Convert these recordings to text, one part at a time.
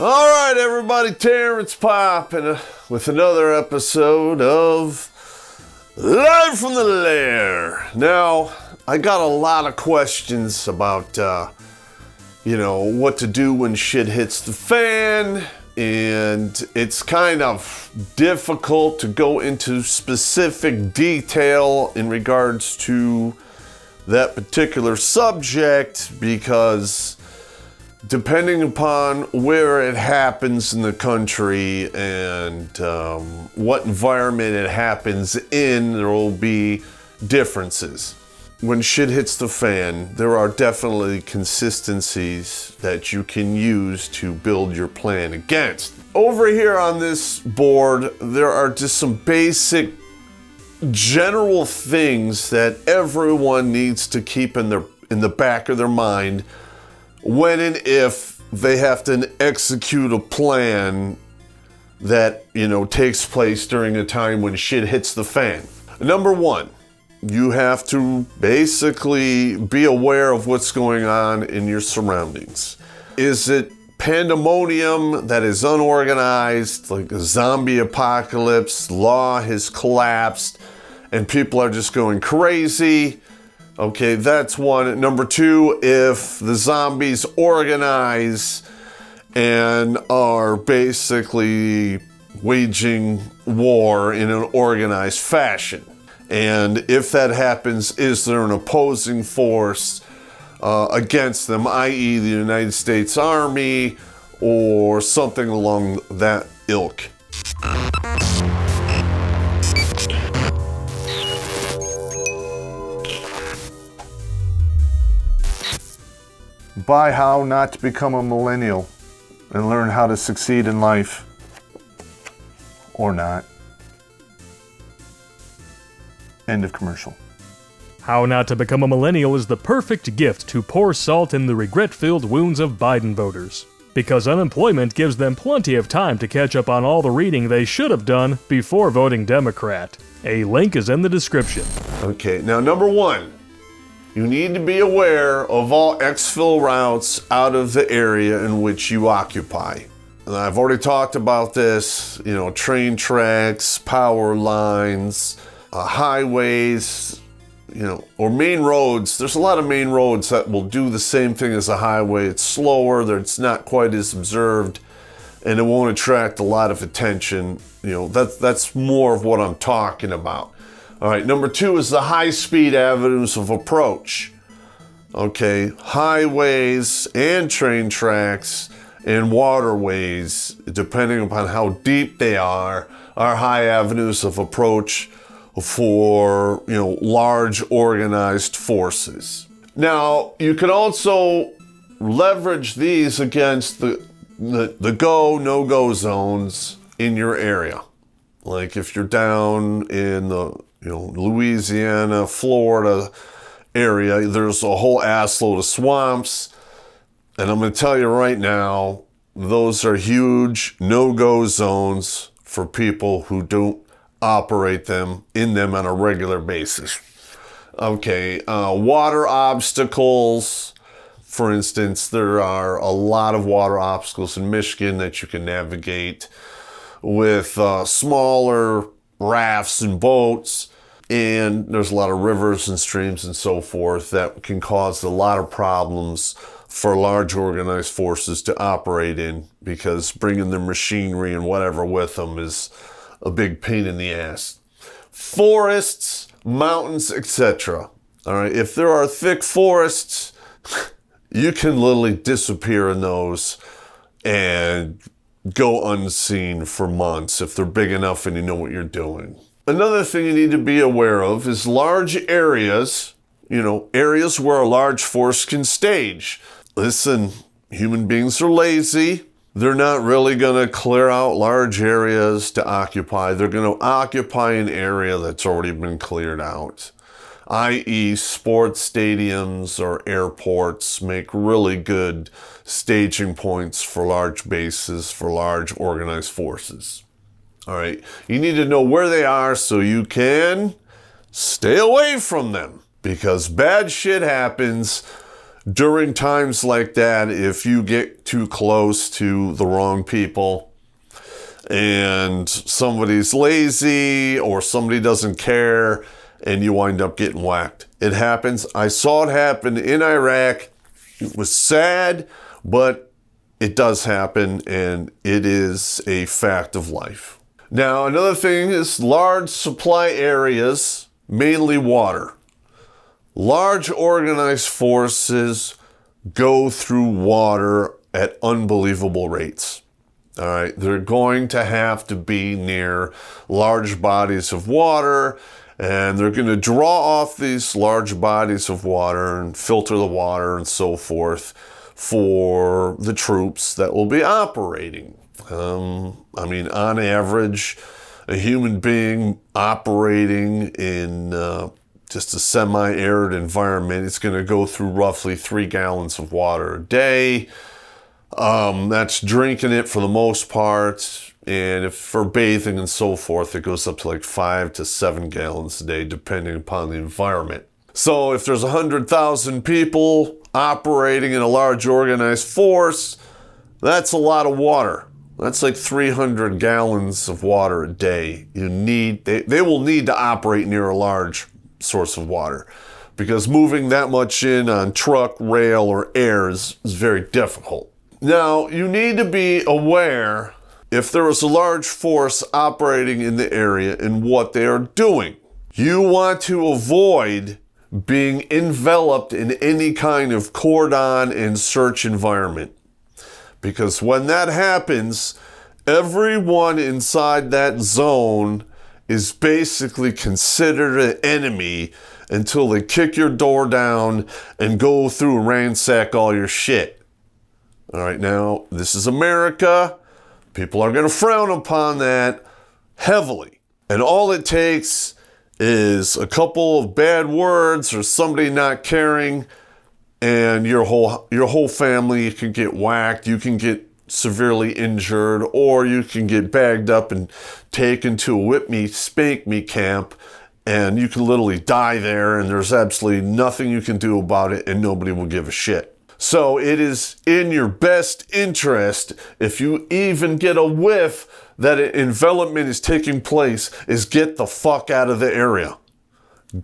All right, everybody, Terrence Popp, and with another episode of Live from the Lair. Now, I got a lot of questions about, what to do when shit hits the fan, and it's kind of difficult to go into specific detail in regards to that particular subject because depending upon where it happens in the country and what environment it happens in, there will be differences. When shit hits the fan, there are definitely consistencies that you can use to build your plan against. Over here on this board, there are just some basic general things that everyone needs to keep in the back of their mind when and if they have to execute a plan that, takes place during a time when shit hits the fan. Number one, you have to basically be aware of what's going on in your surroundings. Is it pandemonium that is unorganized, like a zombie apocalypse, law has collapsed, and people are just going crazy? Okay, that's one. Number two, if the zombies organize and are basically waging war in an organized fashion. And if that happens, is there an opposing force against them, i.e. the United States Army or something along that ilk? Buy How Not to Become a Millennial and learn how to succeed in life. Or not. End of commercial. How Not to Become a Millennial is the perfect gift to pour salt in the regret-filled wounds of Biden voters, because unemployment gives them plenty of time to catch up on all the reading they should have done before voting Democrat. A link is in the description. Okay, now number one, you need to be aware of all exfil routes out of the area in which you occupy. And I've already talked about this, train tracks, power lines, highways, or main roads. There's a lot of main roads that will do the same thing as a highway. It's slower, it's not quite as observed, and it won't attract a lot of attention. That's more of what I'm talking about. All right, number two is the high-speed avenues of approach. Okay, highways and train tracks and waterways, depending upon how deep they are high avenues of approach for, large organized forces. Now, you can also leverage these against the go, no-go zones in your area. Like if you're down in the Louisiana, Florida area, there's a whole assload of swamps. And I'm going to tell you right now, those are huge no-go zones for people who don't operate in them on a regular basis. Okay, water obstacles. For instance, there are a lot of water obstacles in Michigan that you can navigate with smaller rafts and boats. And there's a lot of rivers and streams and so forth that can cause a lot of problems for large organized forces to operate in, because bringing their machinery and whatever with them is a big pain in the ass. Forests, mountains, etc. All right, if there are thick forests, you can literally disappear in those and go unseen for months if they're big enough and you know what you're doing. Another thing you need to be aware of is large areas, areas where a large force can stage. Listen, human beings are lazy. They're not really going to clear out large areas to occupy. They're going to occupy an area that's already been cleared out. i.e. sports stadiums or airports make really good staging points for large bases, for large organized forces. All right, you need to know where they are so you can stay away from them, because bad shit happens During times like that, if you get too close to the wrong people and somebody's lazy or somebody doesn't care and you wind up getting whacked. It happens. I saw it happen in Iraq. It was sad, but it does happen, and it is a fact of life. Now, another thing is large supply areas, mainly water. Large organized forces go through water at unbelievable rates. All right, they're going to have to be near large bodies of water, and they're going to draw off these large bodies of water and filter the water and so forth for the troops that will be operating. I mean, on average, a human being operating in just a semi-arid environment, it's going to go through roughly 3 gallons of water a day. That's drinking it for the most part. And if for bathing and so forth, it goes up to like 5 to 7 gallons a day, depending upon the environment. So if there's 100,000 people operating in a large organized force, that's a lot of water. That's like 300 gallons of water a day. They will need to operate near a large source of water, because moving that much in on truck, rail, or air is very difficult. Now, you need to be aware if there is a large force operating in the area and what they are doing. You want to avoid being enveloped in any kind of cordon and search environment. Because when that happens, everyone inside that zone is basically considered an enemy until they kick your door down and go through and ransack all your shit. All right, now, this is America. People are going to frown upon that heavily. And all it takes is a couple of bad words or somebody not caring, and your whole family can get whacked. You can get severely injured, or you can get bagged up and taken to a whip me, spank me camp, and you can literally die there, and there's absolutely nothing you can do about it, and nobody will give a shit. So it is in your best interest, if you even get a whiff that an envelopment is taking place, is get the fuck out of the area.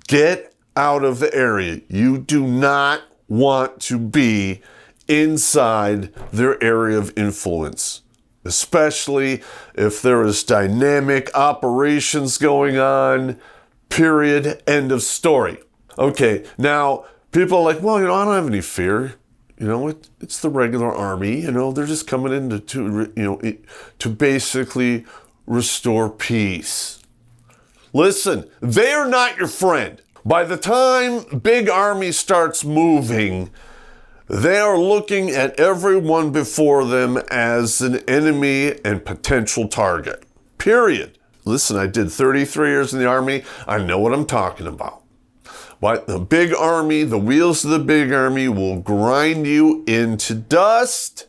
Get out of the area. You do not want to be inside their area of influence, especially if there is dynamic operations going on, period, end of story. Okay, now people are like, well, I don't have any fear. It's the regular army. They're just coming in to basically restore peace. Listen, they're not your friend. By the time big army starts moving, they are looking at everyone before them as an enemy and potential target. Period. Listen, I did 33 years in the army. I know what I'm talking about. But the big army, the wheels of the big army will grind you into dust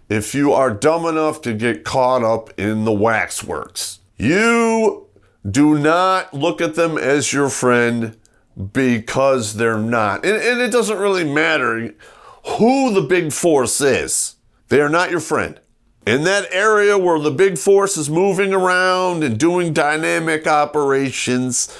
if you are dumb enough to get caught up in the waxworks. You do not look at them as your friend, because they're not. And it doesn't really matter who the big force is. They are not your friend. In that area where the big force is moving around and doing dynamic operations,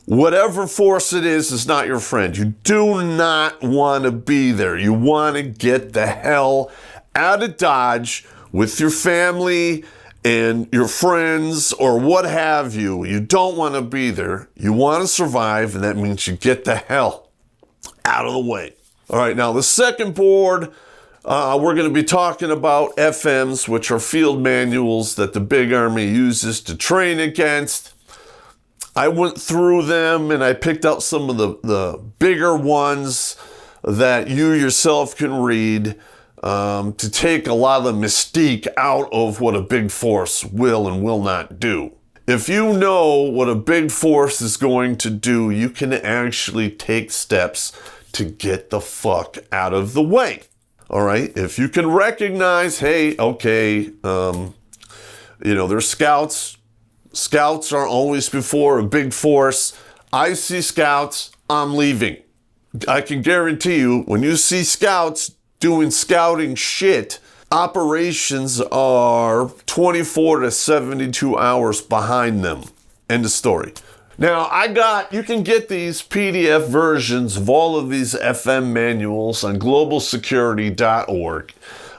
whatever force it is not your friend. You do not want to be there. You want to get the hell out of Dodge with your family and your friends or what have you. You don't want to be there. You want to survive, and that means you get the hell out of the way. All right, now the second board, we're going to be talking about FMs, which are field manuals that the big army uses to train against. I went through them and I picked out some of the bigger ones that you yourself can read to take a lot of the mystique out of what a big force will and will not do. If you know what a big force is going to do, you can actually take steps to get the fuck out of the way. All right? If you can recognize, hey, okay, there's scouts. Scouts are always before a big force. I see scouts, I'm leaving. I can guarantee you, when you see scouts doing scouting shit, operations are 24 to 72 hours behind them. End of story. Now, you can get these PDF versions of all of these FM manuals on globalsecurity.org.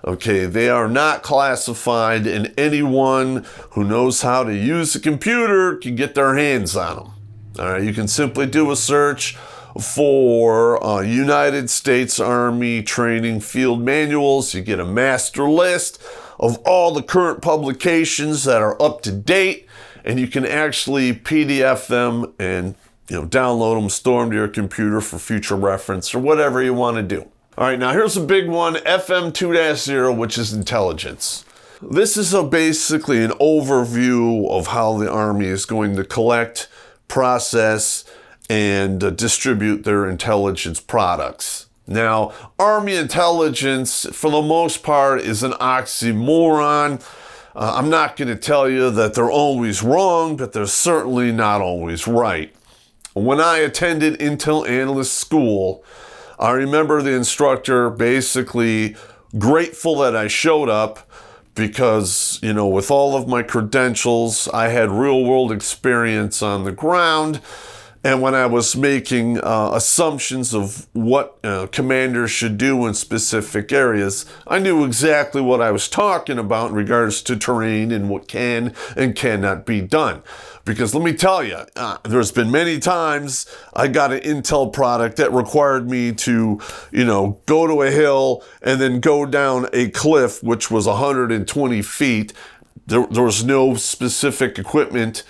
Okay, they are not classified, and anyone who knows how to use a computer can get their hands on them. All right, you can simply do a search for United States Army Training Field Manuals. You get a master list of all the current publications that are up to date, and you can actually PDF them and download them, store them to your computer for future reference or whatever you want to do. All right, now here's a big one, FM 2.0, which is intelligence. This is basically an overview of how the Army is going to collect, process, and distribute their intelligence products. Now, Army intelligence, for the most part, is an oxymoron. I'm not going to tell you that they're always wrong, but they're certainly not always right. When I attended Intel Analyst School, I remember the instructor basically grateful that I showed up because, with all of my credentials, I had real-world experience on the ground. And when I was making assumptions of what commanders should do in specific areas, I knew exactly what I was talking about in regards to terrain and what can and cannot be done. Because let me tell you, there's been many times I got an intel product that required me to, go to a hill and then go down a cliff, which was 120 feet. There was no specific equipment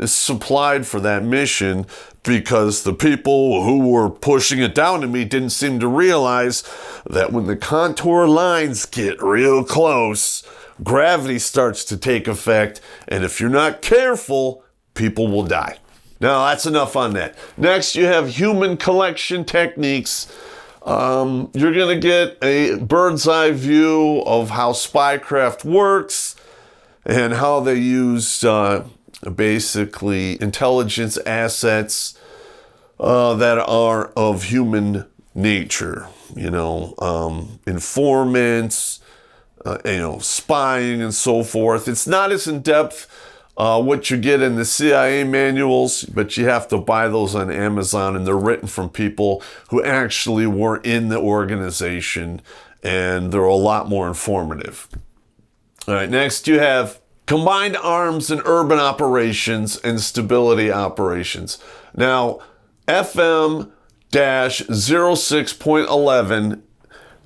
supplied for that mission because the people who were pushing it down to me didn't seem to realize that when the contour lines get real close, gravity starts to take effect, and if you're not careful, people will die. Now, that's enough on that. Next, you have human collection techniques. You're going to get a bird's eye view of how spycraft works and how they use basically intelligence assets that are of human nature, informants, spying and so forth. It's not as in-depth what you get in the CIA manuals, but you have to buy those on Amazon, and they're written from people who actually were in the organization, and they're a lot more informative. All right, next you have combined arms and urban operations and stability operations. Now, FM-06.11,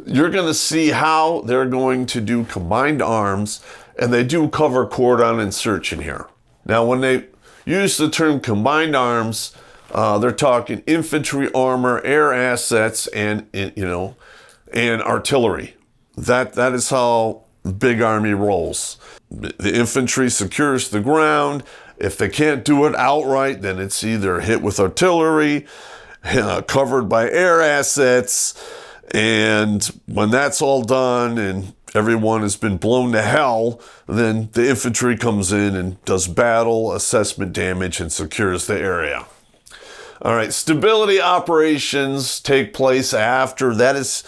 you're going to see how they're going to do combined arms, and they do cover cordon and search in here. Now, when they use the term combined arms, they're talking infantry armor, air assets, and artillery. That is how the big army rolls. The infantry secures the ground. If they can't do it outright, then it's either hit with artillery, covered by air assets, and when that's all done and everyone has been blown to hell, then the infantry comes in and does battle, assessment damage, and secures the area. All right, stability operations take place after that has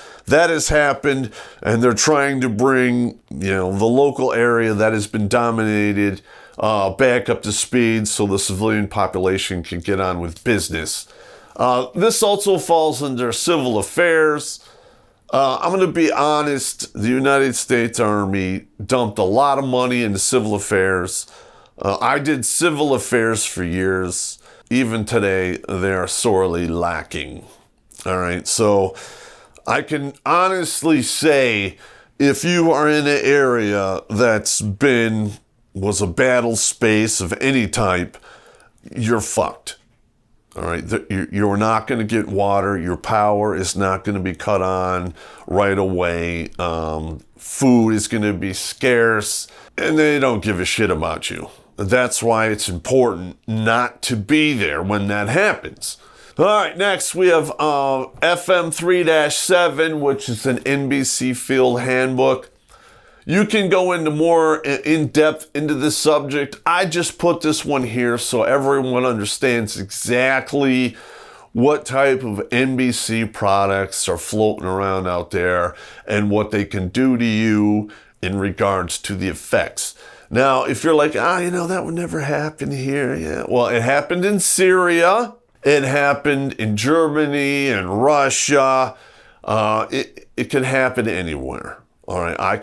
happened, and they're trying to bring the local area that has been dominated back up to speed so the civilian population can get on with business. This also falls under civil affairs. I'm going to be honest, the United States Army dumped a lot of money into civil affairs. I did civil affairs for years. Even today, they are sorely lacking. All right, so I can honestly say if you are in an area was a battle space of any type, you're fucked. All right, you're not going to get water. Your power is not going to be cut on right away. Food is going to be scarce, and they don't give a shit about you. That's why it's important not to be there when that happens. All right, next we have FM 3-7, which is an NBC Field Handbook. You can go into more in-depth into this subject. I just put this one here so everyone understands exactly what type of NBC products are floating around out there and what they can do to you in regards to the effects. Now, if you're like, that would never happen here. Yeah, well, it happened in Syria. It happened in Germany and Russia. It can happen anywhere. All right, I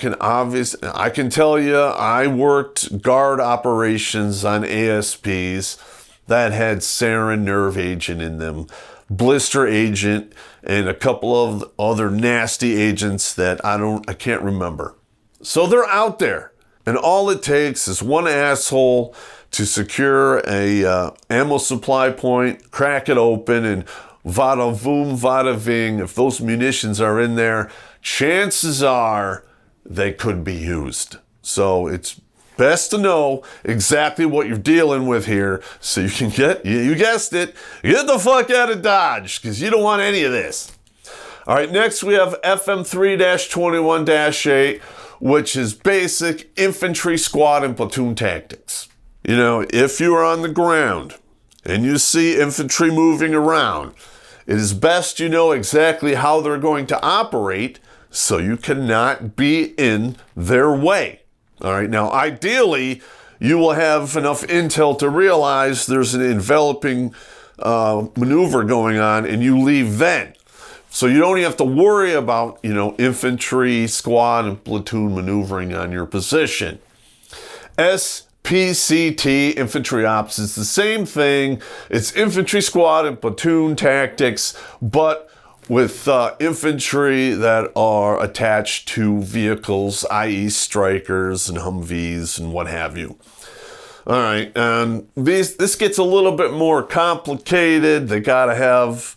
can tell you, I worked guard operations on ASPs that had sarin nerve agent in them, blister agent, and a couple of other nasty agents that I can't remember. So they're out there, and all it takes is one asshole to secure a ammo supply point, crack it open, and vada voom, vada ving. If those munitions are in there, chances are they could be used. So it's best to know exactly what you're dealing with here so you can you guessed it, get the fuck out of Dodge, because you don't want any of this. All right, next we have FM3-21-8, which is basic infantry squad and platoon tactics. If you are on the ground and you see infantry moving around, it is best you know exactly how they're going to operate so you cannot be in their way. All right, now ideally, you will have enough intel to realize there's an enveloping maneuver going on and you leave then. So you don't even have to worry about, infantry, squad, and platoon maneuvering on your position. PCT, Infantry Ops, is the same thing. It's infantry squad and platoon tactics, but with infantry that are attached to vehicles, i.e. Strikers and Humvees and what have you. All right, and this gets a little bit more complicated. They gotta have,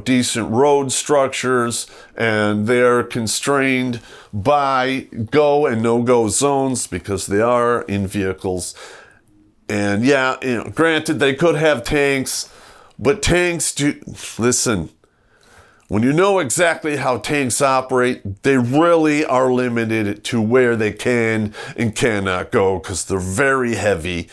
decent road structures, and they're constrained by go and no-go zones because they are in vehicles. And granted, they could have tanks, but listen, when you know exactly how tanks operate, they really are limited to where they can and cannot go because they're very heavy.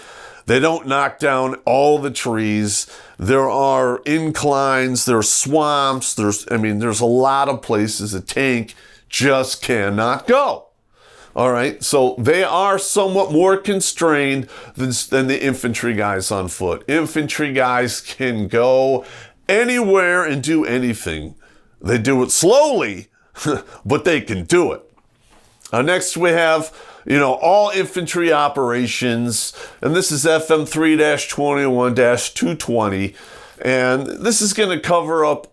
They don't knock down all the trees. There are inclines, there's swamps, there's a lot of places a tank just cannot go. All right, so they are somewhat more constrained than the infantry guys on foot. Infantry guys can go anywhere and do anything. They do it slowly, but they can do it. Next we have, all infantry operations, and this is FM3-21-220, and this is going to cover up,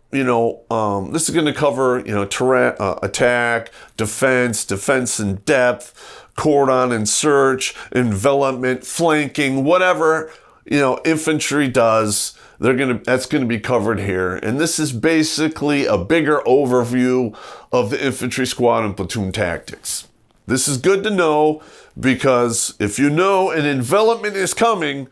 attack, defense in depth, cordon and search, envelopment, flanking, whatever, infantry does. That's going to be covered here. And this is basically a bigger overview of the infantry squad and platoon tactics. This is good to know because if you know an envelopment is coming,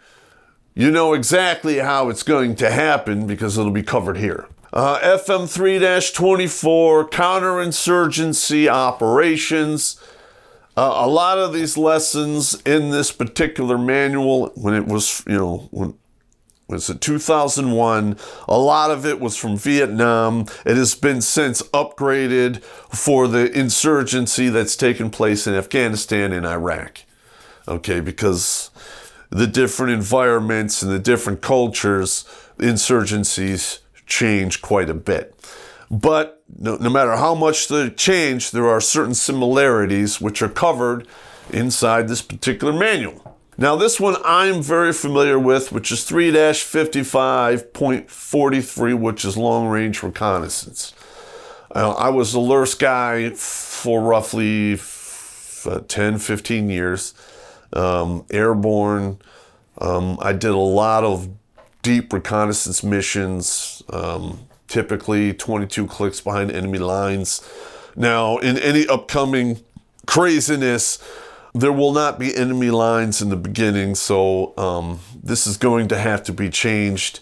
you know exactly how it's going to happen because it'll be covered here. FM3-24, counterinsurgency operations. A lot of these lessons in this particular manual, when it was, was it 2001? A lot of it was from Vietnam. It has been since upgraded for the insurgency that's taken place in Afghanistan and Iraq. Okay, because the different environments and the different cultures, insurgencies change quite a bit. But no matter how much they change, there are certain similarities which are covered inside this particular manual. Now, this one I'm very familiar with, which is 3-55.43, which is long-range reconnaissance. I was a LURS guy for roughly 10, 15 years, airborne. I did a lot of deep reconnaissance missions, typically 22 clicks behind enemy lines. Now, in any upcoming craziness, there will not be enemy lines in the beginning, so this is going to have to be changed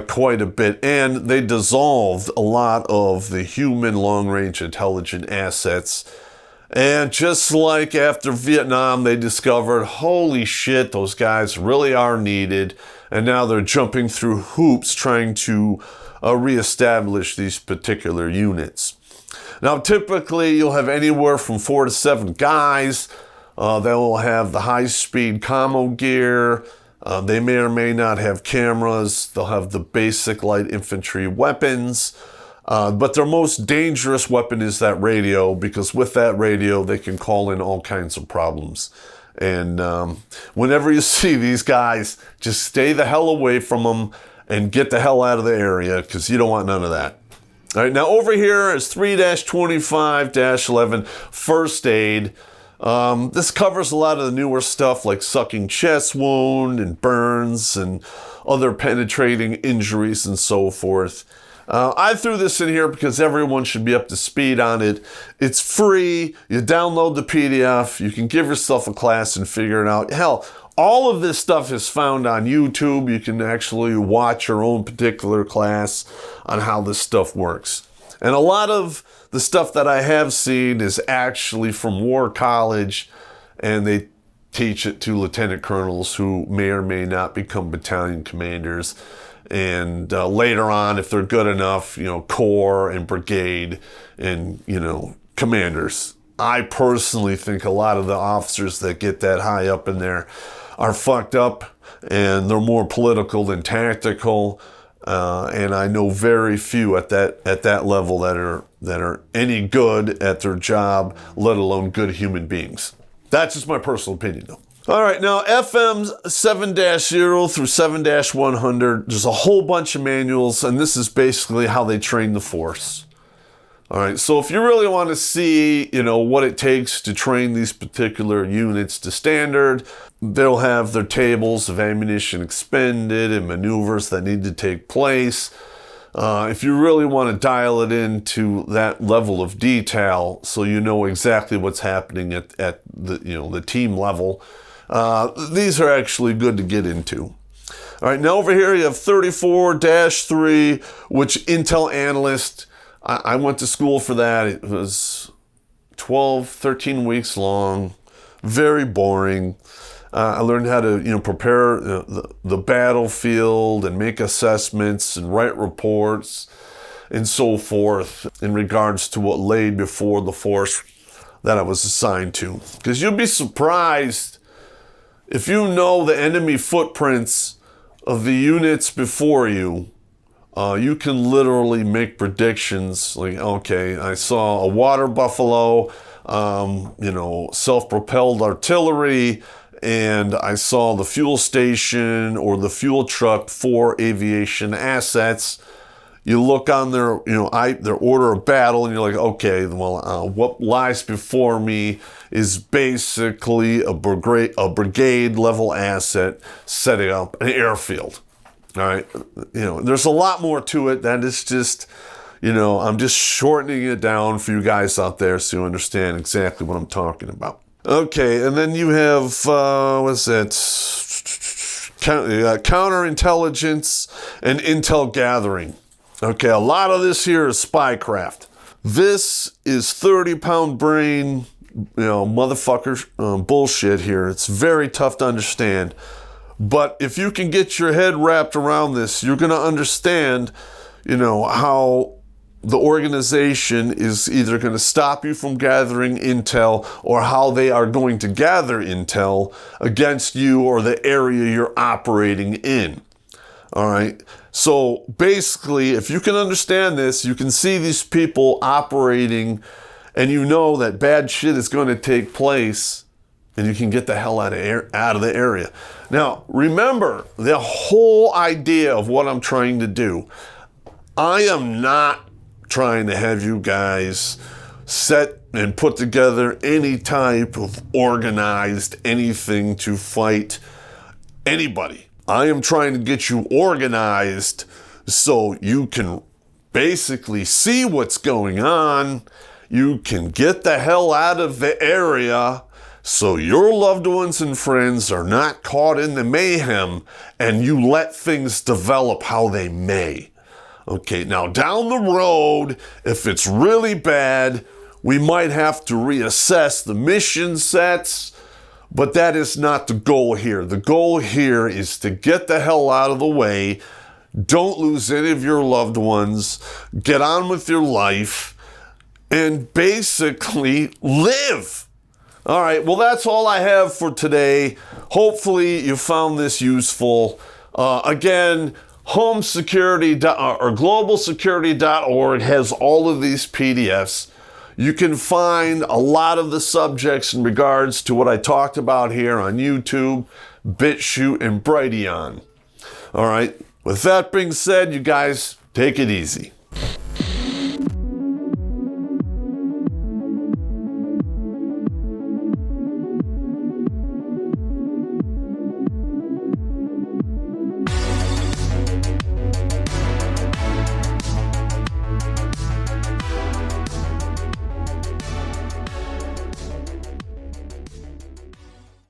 quite a bit. And they dissolved a lot of the human long-range intelligent assets. And just like after Vietnam, they discovered, holy shit, those guys really are needed. And now they're jumping through hoops trying to reestablish these particular units. Now, typically, you'll have anywhere from 4 to 7 guys. They'll have the high-speed commo gear. They may or may not have cameras. They'll have the basic light infantry weapons. But their most dangerous weapon is that radio, because with that radio, they can call in all kinds of problems. And whenever you see these guys, just stay the hell away from them and get the hell out of the area, because you don't want none of that. All right, now over here is 3-25-11 First Aid. This covers a lot of the newer stuff like sucking chest wound and burns and other penetrating injuries and so forth. I threw this in here because everyone should be up to speed on it. It's free. You download the PDF. You can give yourself a class and figure it out. Hell, all of this stuff is found on YouTube. You can actually watch your own particular class on how this stuff works. And a lot of the stuff that I have seen is actually from War College, and they teach it to lieutenant colonels who may or may not become battalion commanders. And later on, if they're good enough, corps and brigade and, commanders. I personally think a lot of the officers that get that high up in there are fucked up, and they're more political than tactical. And I know very few at that level that are any good at their job, let alone good human beings. That's just my personal opinion, though. All right, now FM 7-0 through 7-100, there's a whole bunch of manuals, and this is basically how they train the force. All right, so if you really want to see, what it takes to train these particular units to standard, they'll have their tables of ammunition expended and maneuvers that need to take place. If you really want to dial it into that level of detail, so you know exactly what's happening at the team level, these are actually good to get into. All right, now over here you have 34-3, which Intel Analyst. I went to school for that. It was 12, 13 weeks long, very boring. I learned how to, prepare the battlefield and make assessments and write reports and so forth in regards to what lay before the force that I was assigned to. Because you'll be surprised if you know the enemy footprints of the units before you. You can literally make predictions like, okay, I saw a water buffalo, self-propelled artillery, and I saw the fuel station or the fuel truck for aviation assets. You look on their, their order of battle, and you're like, okay, well, what lies before me is basically a brigade level asset setting up an airfield. All right, there's a lot more to it. That is just, I'm just shortening it down for you guys out there so you understand exactly what I'm talking about. Okay, and then you have, counterintelligence and intel gathering. Okay, a lot of this here is spycraft. This is 30-pound brain, motherfucker bullshit here. It's very tough to understand. But if you can get your head wrapped around this, you're going to understand, how the organization is either going to stop you from gathering intel or how they are going to gather intel against you or the area you're operating in. All right. So basically, if you can understand this, you can see these people operating and you know that bad shit is going to take place and you can get the hell out of the area. Now, remember the whole idea of what I'm trying to do. I am not trying to have you guys set and put together any type of organized anything to fight anybody. I am trying to get you organized so you can basically see what's going on. You can get the hell out of the area so your loved ones and friends are not caught in the mayhem and you let things develop how they may. Okay, now down the road, if it's really bad, we might have to reassess the mission sets, but that is not the goal here. The goal here is to get the hell out of the way, Don't lose any of your loved ones. Get on with your life and basically live. All right, well, that's all I have for today. Hopefully you found this useful. Again, globalsecurity.org has all of these PDFs. You can find a lot of the subjects in regards to what I talked about here on YouTube, BitChute, and Brighteon. All right, with that being said, you guys take it easy.